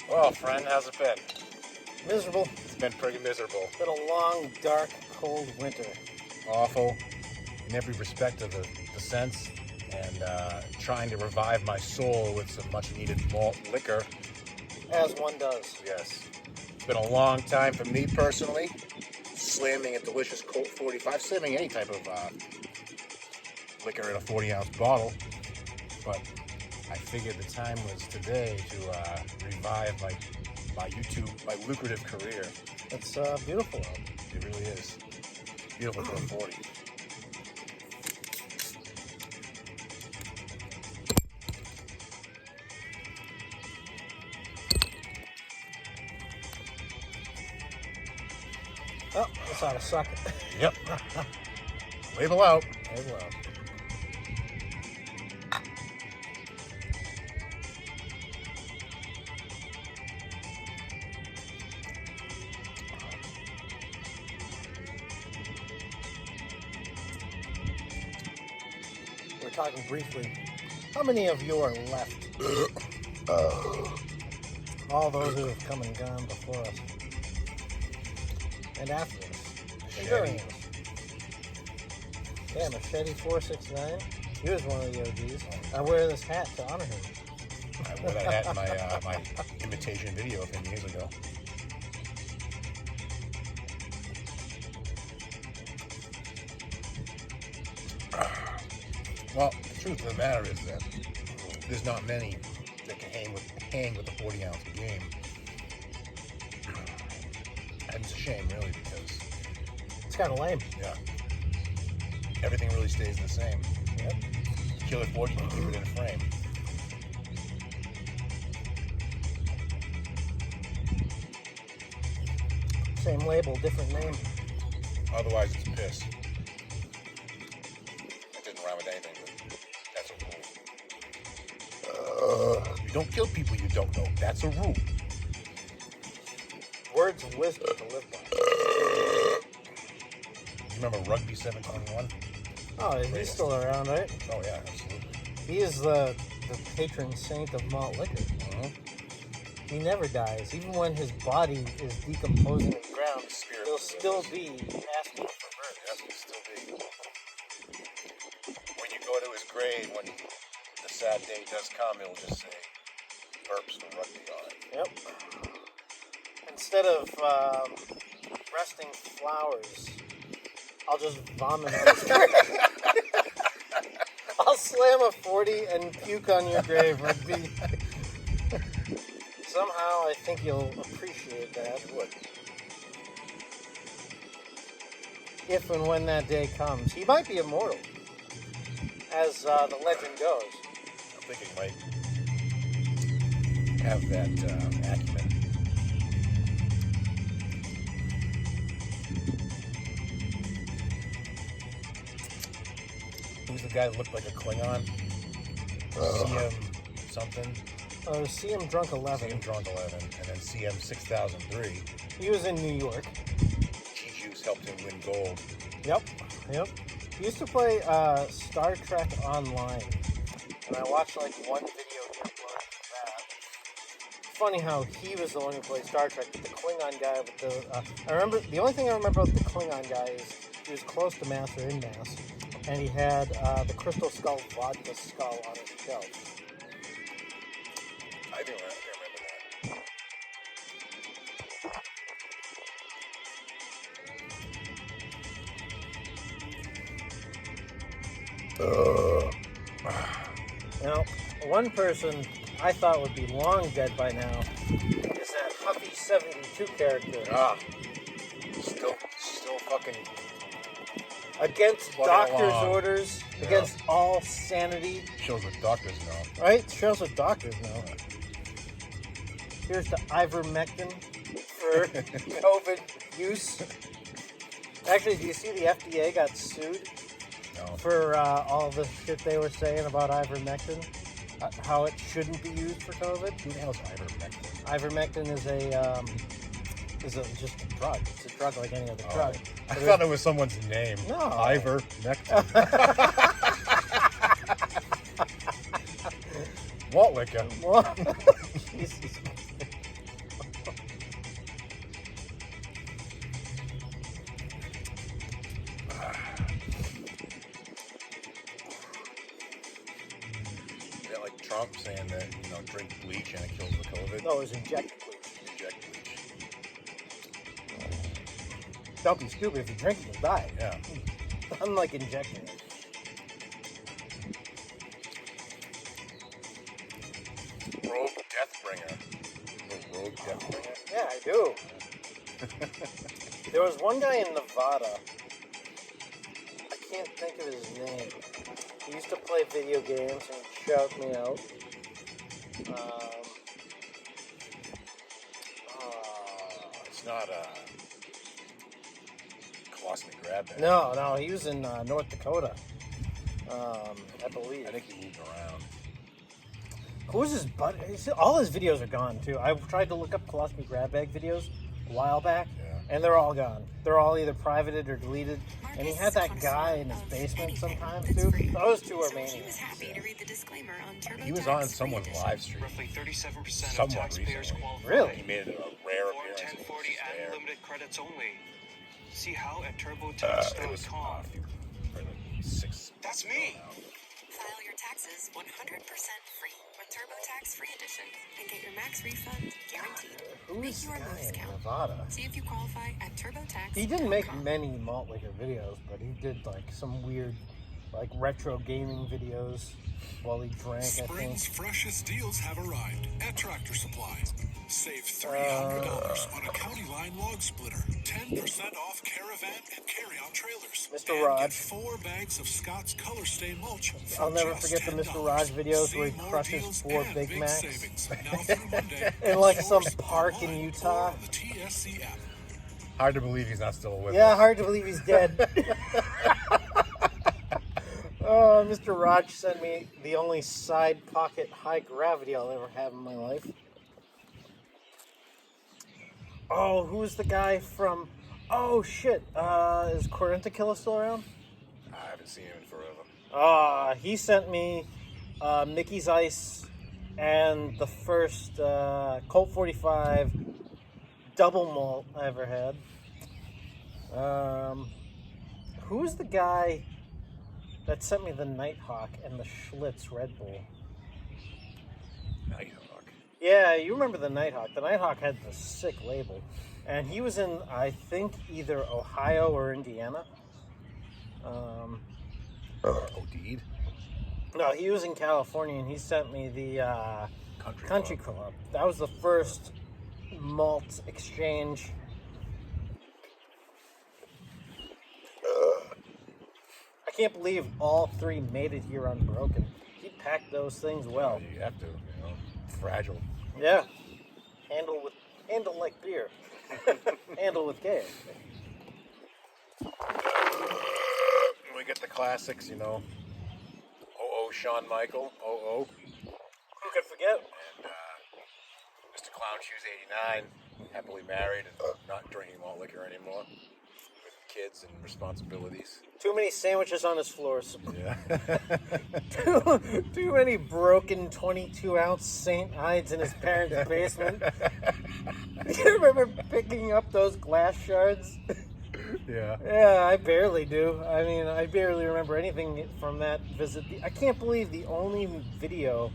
Well, friend, how's it been? Miserable. It's been pretty miserable. It's been a long, dark, cold winter. Awful in every respect of the sense, and trying to revive my soul with some much-needed malt liquor. As one does. Yes. It's been a long time for me personally, slamming a delicious Colt 45, slamming any type of liquor in a 40-ounce bottle, but I figured the time was today to revive my lucrative career. It's beautiful out. It really is. Beautiful for a 40. Oh, that's how to suck it. Yep. Label out. Label out. We're talking briefly. How many of you are left? All those who have come and gone before us. And after us. And during us. Yeah, Machete 469. He was one of the OGs. I wear this hat to honor him. I wore that hat in my imitation video of him years ago. Well, the truth of the matter is that there's not many that can hang with the 40-ounce game. And it's a shame, really, because It's kind of lame. yeah, everything really stays the same. Yep. Killer 40, you keep it in a frame. Same label, different name. Otherwise, it's piss. That didn't rhyme with anything, but that's a rule. You don't kill people you don't know. That's a rule. Words of wisdom to live by. You remember Rugby 721? Oh, he's still around, right? Oh, yeah, absolutely. He is the patron saint of malt liquor. Uh-huh. He never dies. Even when his body is decomposing in the ground, Spirit he'll lives. still be asking for birth. Yes, he'll still be. When you go to his grave, when the sad day does come, he'll just say, burps for Rugby on it. Yep. Instead of resting flowers, I'll just vomit on his grave. I'll slam a 40 and puke on your grave, Rugby. Somehow, I think you'll appreciate that. You would. If and when that day comes. He might be immortal, as the legend goes. I think he might have that acumen. Who's the guy that looked like a Klingon? CM something? CM Drunk 11. CM Drunk 11, and then CM 6003. He was in New York. G-Juice helped him win gold. Yep. He used to play Star Trek Online, and I watched like one video he uploaded for that. Funny how he was the one who played Star Trek, but the Klingon guy with the... I remember, the only thing I remember about the Klingon guy is he was close to Master in Mass, and he had the Crystal Skull vodka skull on his shelf. I do remember that. Now, one person I thought would be long dead by now is that Huffy 72 character. Still fucking Against plugging doctor's along. orders, Yeah. against all sanity, Shows what doctors know. right? Shows what doctors know. Here's the ivermectin for COVID use. Actually, do you see the FDA got sued No. for all the shit they were saying about ivermectin? How it shouldn't be used for COVID? Who the hell's ivermectin? Ivermectin is just a drug. It's a drug like any other drug. I thought it was someone's name. No. Ivermectin. Malt liquor. Well, Jesus. Trump saying that, drink bleach and it kills the COVID. No, it was inject bleach. Inject bleach. Don't be stupid. If you drink it, you'll die. Yeah. Unlike injecting it. Rogue Deathbringer. Rogue Deathbringer. Yeah, I do. There was one guy in Nevada. I can't think of his name. He used to play video games and shout me out. It's not Colostomy Grab Bag. No, he was in North Dakota. I believe. I think he moved around. Who was his buddy? All his videos are gone too. I tried to look up Colostomy Grab Bag videos a while back, and they're all gone. They're all either privated or deleted. And he had that guy in his basement sometimes too. Those two are maniacs. He was on someone's live stream. Roughly 37% Someone of taxpayers recently. qualify. Really? He made a rare For appearance. 1040 and limited credits only. See how at It was turbotax.com. probably like 6. That's me. File your taxes 100% free with TurboTax Free Edition and get your max refund guaranteed. Who's Make the your guy most in count. Nevada? See if you qualify at TurboTax. He didn't make many malt liquor videos, but he did like some weird, like retro gaming videos while he drank. Spring's I think. freshest deals have arrived at Tractor Supply. Save $300 on a County Line log splitter, 10% off caravan and carry-on trailers. Mr. And Raj. get 4 bags of Scott's Color Stay mulch. For I'll never just forget the $10. Mr. Raj videos where he See more crushes deals 4 and Big Macs savings now through Monday in like some stores park in online Utah. or on the TSC app. Hard to believe he's not still with Yeah, us. hard to believe he's dead. Oh, Mr. Raj sent me the only side pocket high gravity I'll ever have in my life. Oh, who's the guy from... Oh, shit. Is Quarentakilla still around? I haven't seen him in forever. He sent me Mickey's Ice and the first Colt 45 double malt I ever had. Who's the guy that sent me the Nighthawk and the Schlitz Red Bull? Nighthawk. Yeah, you remember the Nighthawk. The Nighthawk had the sick label. And he was in, I think, either Ohio or Indiana. OD'd? No, he was in California, and he sent me the Country Club. That was the first malt exchange. I can't believe all 3 made it here unbroken. He packed those things well. You have to, fragile. Yeah. Handle like beer. Handle with care. We get the classics, Oh, Shawn Michael. Oh. Who could forget? And Mr. Clown Shoes 89, happily married and not drinking malt liquor anymore. With kids and responsibilities. Too many sandwiches on his floors. Yeah. Too many broken 22-ounce St. Ides in his parents' basement. You remember picking up those glass shards? Yeah. Yeah, I barely do. I mean, I barely remember anything from that visit. I can't believe the only video...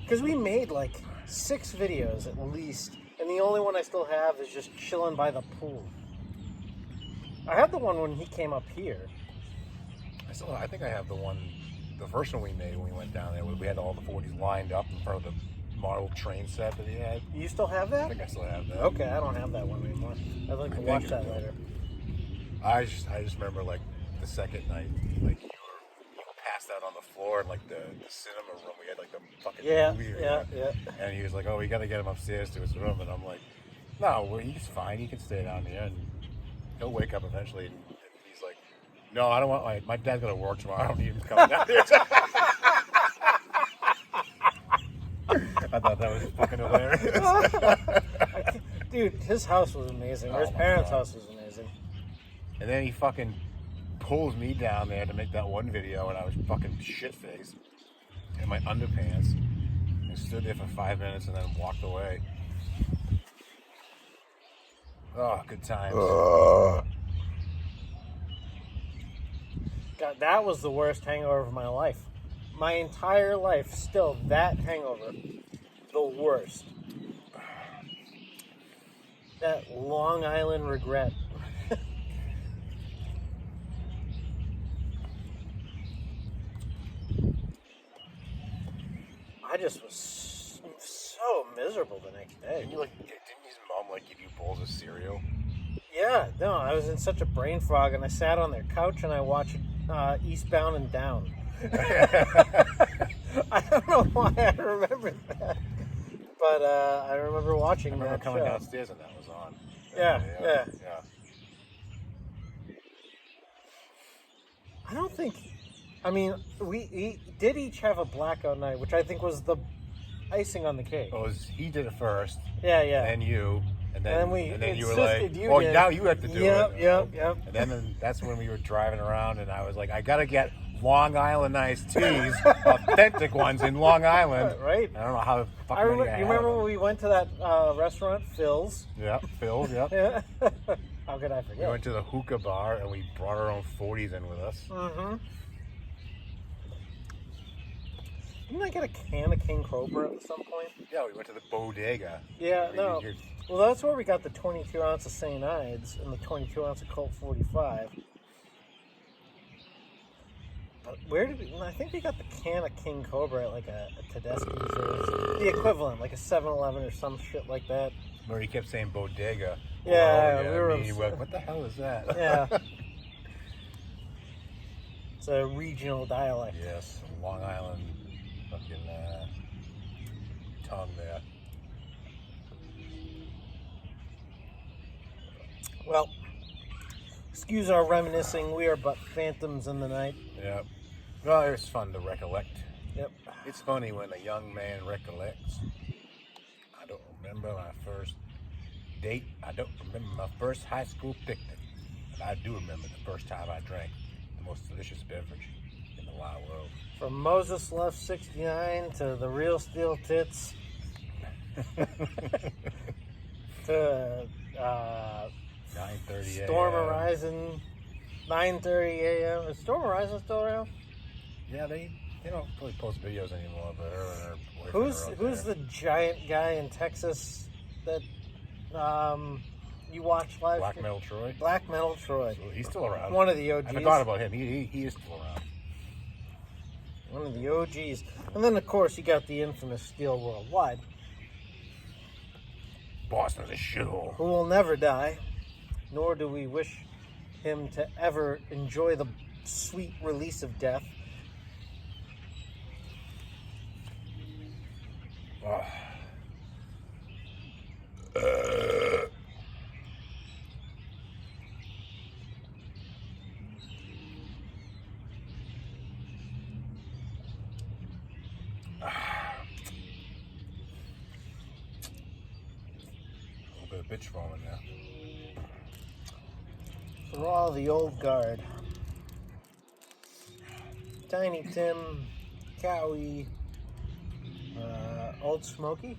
Because we made like 6 videos at least, and the only one I still have is just chilling by the pool. I had the one when he came up here. I think I have the first one we made when we went down there. We had all the 40s lined up in front of the model train set that he had. You still have I that? think I still have that. Okay, I don't have that one anymore. I'd like to watch that later. I just remember like the second night, like you passed out on the floor in like the cinema room. We had like the fucking movie. Yeah. And he was like, "Oh, we got to get him upstairs to his room." And I'm like, "No, well, he's fine. He can stay down here, and he'll wake up eventually." And he's like, "No, I don't want my dad's gonna work tomorrow. I don't need him coming down here." I thought that was fucking hilarious. Dude, his house was amazing. Oh His my parents' God. house was amazing. And then he fucking pulls me down there to make that one video, and I was fucking shit-faced in my underpants. I stood there for 5 minutes and then walked away. Oh, good times. God, that was the worst hangover of my life. my entire life, still, that hangover, the worst. That Long Island regret. I just was so miserable the next day. Didn't his mom give you bowls of cereal? Yeah, no, I was in such a brain fog, and I sat on their couch and I watched Eastbound and Down. I don't know why I remember that, but I remember watching I remember that coming show. downstairs and that was on. Yeah. I don't think. I mean, we did each have a blackout night, which I think was the icing on the cake. Oh, he did it first. Yeah. And then you. And then you were like, did. Now you have to do it. Yep. And then that's when we were driving around, and I was like, I gotta get Long Island iced teas, authentic ones in Long Island. Right. I don't know how the fuck You many remember when we went to that restaurant, Phil's? Yep, Phil's, yep. Yeah. How could I forget? We went to the hookah bar, and we brought our own 40s in with us. Mm-hmm. Didn't I get a can of King Cobra at some point? Yeah, we went to the bodega. Yeah, no. Well, that's where we got the 22 ounce of St. Ides and the 22 ounce of Colt 45. But where did we? I think we got the can of King Cobra at like a Tedeschi's or the equivalent, like a 7-Eleven or some shit like that. Where he kept saying bodega. Yeah, we we were. like, what the hell is that? Yeah. It's a regional dialect. Yes, Long Island fucking tongue there. Well, excuse our reminiscing. We are but phantoms in the night. Yep. Well, it's fun to recollect. Yep. It's funny when a young man recollects. I don't remember my first date. I don't remember my first high school picnic. But I do remember the first time I drank the most delicious beverage in the wide world. From Moses Left 69 to the Real Steel Tits to 9:30 Storm a.m. Horizon, 9:30 a.m. Is Storm Horizon still around? Yeah, they don't really post videos anymore, but her and her boyfriend Who's the giant guy in Texas that you watch live? Black Metal Troy? Black Metal Troy. So he's still around. One of the OGs. I forgot about him. He is still around. One of the OGs. And then, of course, you got the infamous Steel Worldwide, Boston's a shithole. who will never die, nor do we wish him to ever enjoy the sweet release of death. A little bit of bitch foam in there. For all the old guard. Tiny Tim, Cowie, Old Smoky?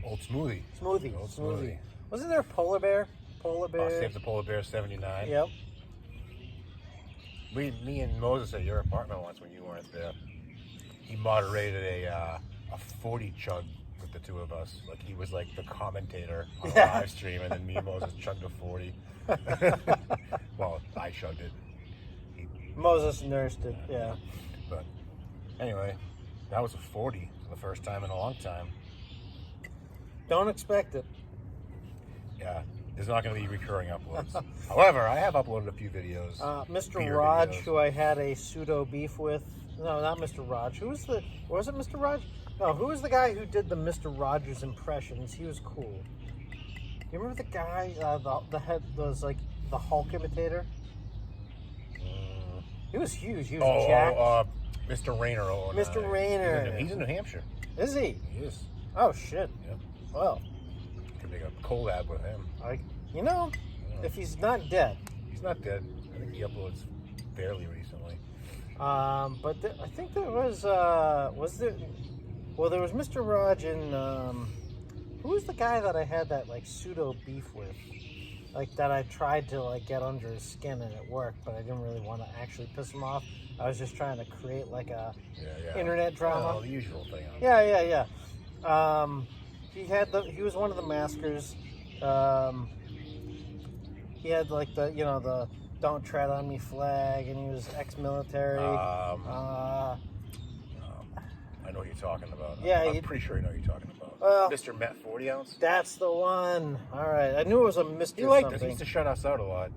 Old Smoothie. Smoothie. Old Smoothie. Wasn't there Polar Bear? Polar Bear. Save the Polar Bear 79. Yep. Me and Moses at your apartment once when you weren't there. He moderated a 40 chug with the two of us. Like he was like the commentator on a live stream, and then me and Moses chugged a 40. Well, I chugged it. Moses nursed it, yeah. But anyway, that was a 40 for the first time in a long time. Don't expect it. Yeah, there's not going to be recurring uploads. However, I have uploaded a few videos. Mr. beer Raj, videos. who I had a pseudo beef with. No, not Mr. Raj. Was it Mr. Raj? No, who was the guy who did the Mr. Rogers impressions? He was cool. You remember the guy, the head was like the Hulk imitator? He was huge. He was jacked. Mr. Rayner. Mr. Rayner. He's in New Hampshire. Is he? He is. Oh, shit. Yep. Well, Could make a collab with him. if he's not dead. He's not dead. I think he uploads fairly recently. But I think there was there? Well, there was Mr. Raj and who was the guy that I had that like pseudo beef with? like that I tried to like get under his skin and it worked, but I didn't really want to actually piss him off. I was just trying to create like a internet drama. Well, the usual thing. Yeah. He was one of the maskers. He had like the "Don't Tread on Me" flag, and he was ex-military. I know what you're talking about. Yeah, I'm pretty sure I know what you're talking about. Well, Mr. Met 40 ounce. That's the one. All right, I knew it was a Mr. He liked us. something. He used to shut us out a lot.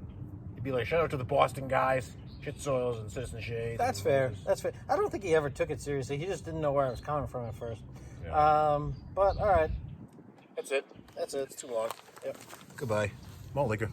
He'd be like, "Shout out to the Boston guys, Shit Soils and CitizenShades." That's fair. That's fair. I don't think he ever took it seriously. He just didn't know where I was coming from at first. Yeah. But all right, That's it. that's it. It's too long. Yep. Goodbye. Malt liquor.